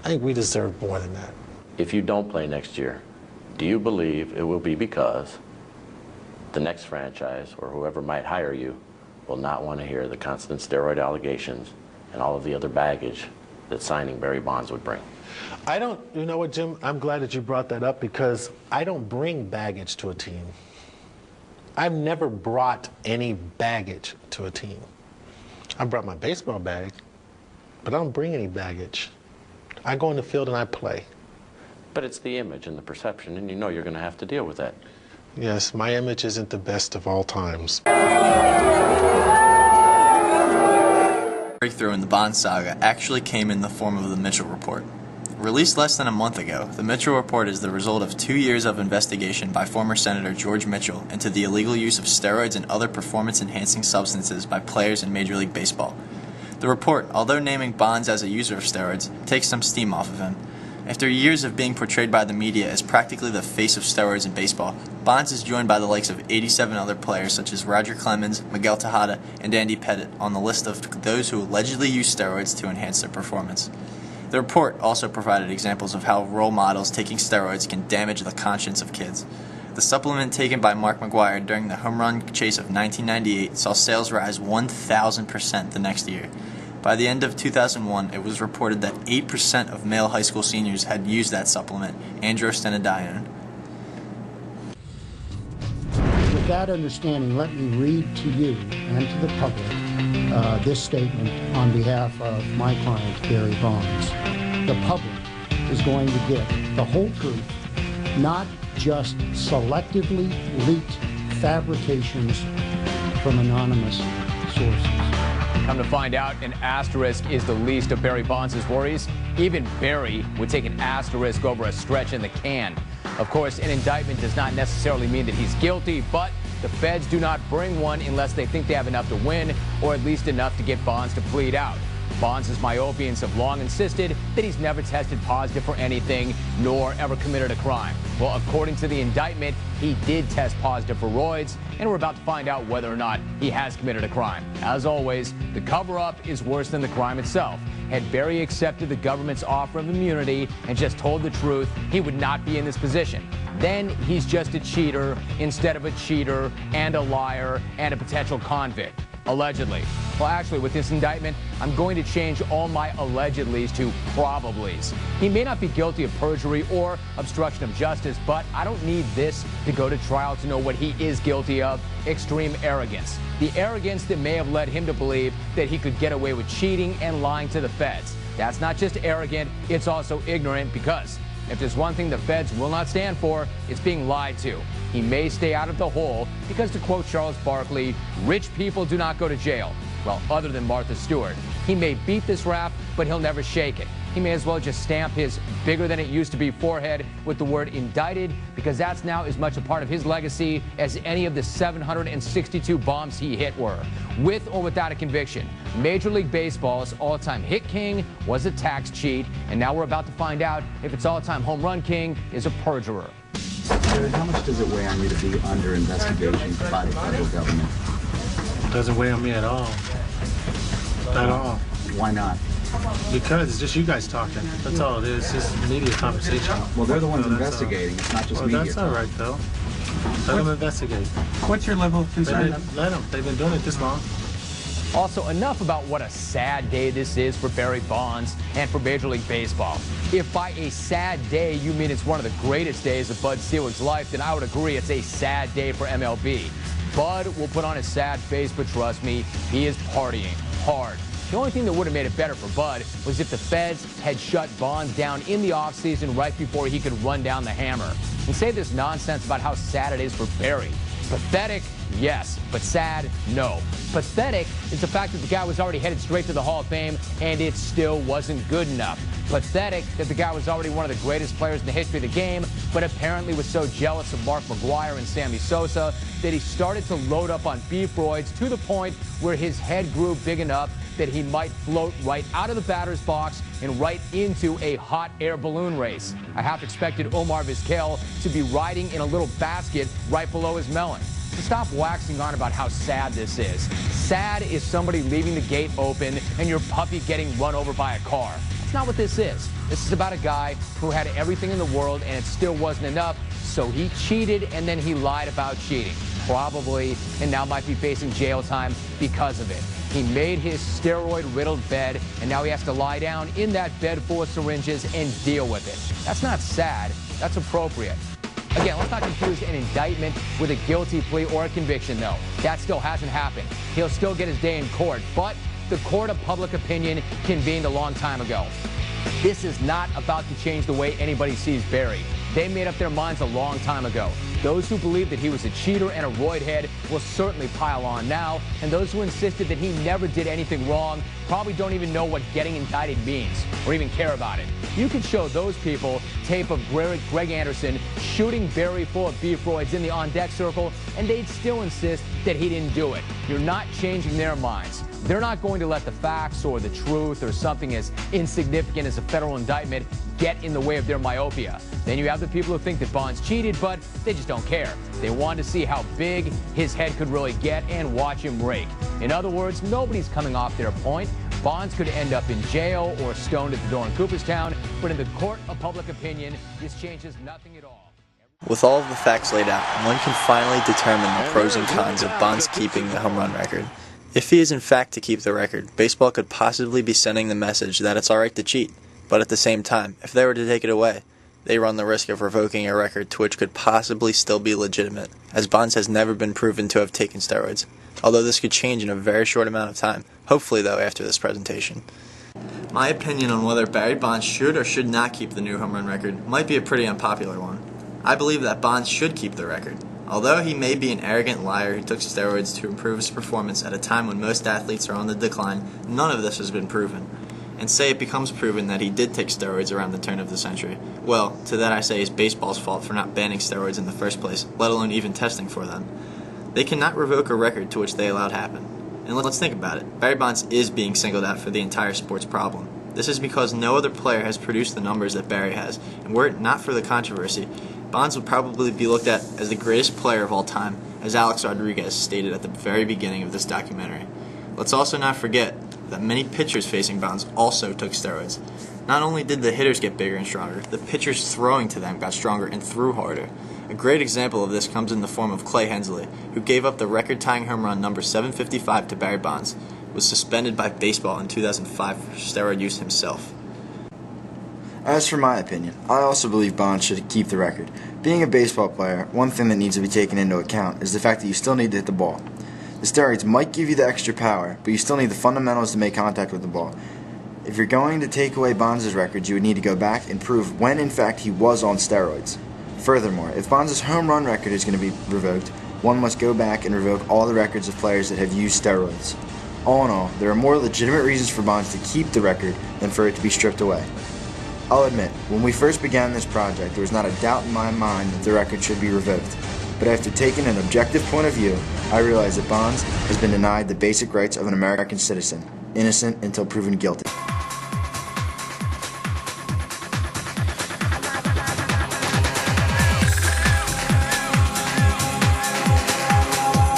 I think we deserve more than that. If you don't play next year, do you believe it will be because the next franchise or whoever might hire you will not want to hear the constant steroid allegations and all of the other baggage that signing Barry Bonds would bring? You know what, Jim? I'm glad that you brought that up because I don't bring baggage to a team. I've never brought any baggage to a team. I brought my baseball bag, but I don't bring any baggage. I go in the field and I play. But it's the image and the perception, and you know you're going to have to deal with that. Yes, my image isn't the best of all times. Breakthrough in the Bond saga actually came in the form of the Mitchell Report. Released less than a month ago, the Mitchell Report is the result of 2 years of investigation by former Senator George Mitchell into the illegal use of steroids and other performance-enhancing substances by players in Major League Baseball. The report, although naming Bonds as a user of steroids, takes some steam off of him. After years of being portrayed by the media as practically the face of steroids in baseball, Bonds is joined by the likes of 87 other players such as Roger Clemens, Miguel Tejada, and Andy Pettitte on the list of those who allegedly use steroids to enhance their performance. The report also provided examples of how role models taking steroids can damage the conscience of kids. The supplement taken by Mark McGwire during the home run chase of 1998 saw sales rise 1,000% the next year. By the end of 2001, it was reported that 8% of male high school seniors had used that supplement, androstenedione. With that understanding, let me read to you and to the public this statement on behalf of my client, Barry Bonds. The public is going to get the whole truth, not just selectively leaked fabrications from anonymous sources. Come to find out, an asterisk is the least of Barry Bonds' worries. Even Barry would take an asterisk over a stretch in the can. Of course, an indictment does not necessarily mean that he's guilty, but the feds do not bring one unless they think they have enough to win, or at least enough to get Bonds to plead out. Bonds' Myopians have long insisted that he's never tested positive for anything, nor ever committed a crime. Well, according to the indictment, he did test positive for roids, and we're about to find out whether or not he has committed a crime. As always, the cover-up is worse than the crime itself. Had Barry accepted the government's offer of immunity and just told the truth, he would not be in this position. Then he's just a cheater instead of a cheater and a liar and a potential convict. Allegedly. Well, actually, with this indictment, I'm going to change all my allegedlys to probablys. He may not be guilty of perjury or obstruction of justice, but I don't need this to go to trial to know what he is guilty of: extreme arrogance. The arrogance that may have led him to believe that he could get away with cheating and lying to the feds. That's not just arrogant, it's also ignorant, because if there's one thing the feds will not stand for, it's being lied to. He may stay out of the hole because, to quote Charles Barkley, rich people do not go to jail. Well, other than Martha Stewart. He may beat this rap, but he'll never shake it. He may as well just stamp his bigger-than-it-used-to-be forehead with the word indicted, because that's now as much a part of his legacy as any of the 762 bombs he hit were. With or without a conviction, Major League Baseball's all-time hit king was a tax cheat, and now we're about to find out if its all-time home run king is a perjurer. How much does it weigh on you to be under investigation by the federal government? It doesn't weigh on me at all. At all. Why not? Because it's just you guys talking. That's all it is. It's just media conversation. Well, they're the ones investigating. It's not just media. That's all right, though. Let them investigate. What's your level of concern? Let them. They've been doing it this long. Also, enough about what a sad day this is for Barry Bonds and for Major League Baseball. If by a sad day you mean it's one of the greatest days of Bud Selig's life, then I would agree it's a sad day for MLB. Bud will put on a sad face, but trust me, he is partying hard. The only thing that would have made it better for Bud was if the feds had shut Bonds down in the offseason right before he could run down the hammer. And say this nonsense about how sad it is for Barry. Pathetic, yes, but sad, no. Pathetic is the fact that the guy was already headed straight to the Hall of Fame, and it still wasn't good enough. Pathetic that the guy was already one of the greatest players in the history of the game, but apparently was so jealous of Mark McGwire and Sammy Sosa that he started to load up on beef roids to the point where his head grew big enough that he might float right out of the batter's box and right into a hot air balloon race. I half expected Omar Vizquel to be riding in a little basket right below his melon. So stop waxing on about how sad this is. Sad is somebody leaving the gate open and your puppy getting run over by a car. That's not what this is. This is about a guy who had everything in the world and it still wasn't enough, so he cheated and then he lied about cheating. Probably, and now might be facing jail time because of it. He made his steroid-riddled bed, and now he has to lie down in that bed full of syringes and deal with it. That's not sad. That's appropriate. Again, let's not confuse an indictment with a guilty plea or a conviction, though. That still hasn't happened. He'll still get his day in court, but the court of public opinion convened a long time ago. This is not about to change the way anybody sees Barry. They made up their minds a long time ago. Those who believe that he was a cheater and a roid head will certainly pile on now, and those who insisted that he never did anything wrong probably don't even know what getting indicted means or even care about it. You could show those people tape of Greg Anderson shooting Barry full of beef roids in the on-deck circle, and they'd still insist that he didn't do it. You're not changing their minds. They're not going to let the facts or the truth or something as insignificant as a federal indictment get in the way of their myopia. Then you have the people who think that Bonds cheated, but they just don't care. They want to see how big his head could really get and watch him rake. In other words, nobody's coming off their point. Bonds could end up in jail or stoned at the door in Cooperstown, but in the court of public opinion, this changes nothing at all. With all of the facts laid out, one can finally determine the pros and cons of Bonds keeping the home run record. If he is in fact to keep the record, baseball could possibly be sending the message that it's alright to cheat. But at the same time, if they were to take it away, they run the risk of revoking a record to which could possibly still be legitimate, as Bonds has never been proven to have taken steroids. Although this could change in a very short amount of time, hopefully though after this presentation. My opinion on whether Barry Bonds should or should not keep the new home run record might be a pretty unpopular one. I believe that Bonds should keep the record. Although he may be an arrogant liar who took steroids to improve his performance at a time when most athletes are on the decline, none of this has been proven. And say it becomes proven that he did take steroids around the turn of the century. Well, to that I say it's baseball's fault for not banning steroids in the first place, let alone even testing for them. They cannot revoke a record to which they allowed happen. And let's think about it. Barry Bonds is being singled out for the entire sports problem. This is because no other player has produced the numbers that Barry has, and were it not for the controversy, Bonds would probably be looked at as the greatest player of all time, as Alex Rodriguez stated at the very beginning of this documentary. Let's also not forget that many pitchers facing Bonds also took steroids. Not only did the hitters get bigger and stronger, the pitchers throwing to them got stronger and threw harder. A great example of this comes in the form of Clay Hensley, who gave up the record-tying home run number 755 to Barry Bonds, was suspended by baseball in 2005 for steroid use himself. As for my opinion, I also believe Bonds should keep the record. Being a baseball player, one thing that needs to be taken into account is the fact that you still need to hit the ball. The steroids might give you the extra power, but you still need the fundamentals to make contact with the ball. If you're going to take away Bonds' records, you would need to go back and prove when in fact he was on steroids. Furthermore, if Bonds' home run record is going to be revoked, one must go back and revoke all the records of players that have used steroids. All in all, there are more legitimate reasons for Bonds to keep the record than for it to be stripped away. I'll admit, when we first began this project, there was not a doubt in my mind that the record should be revoked. But after taking an objective point of view, I realized that Bonds has been denied the basic rights of an American citizen, innocent until proven guilty.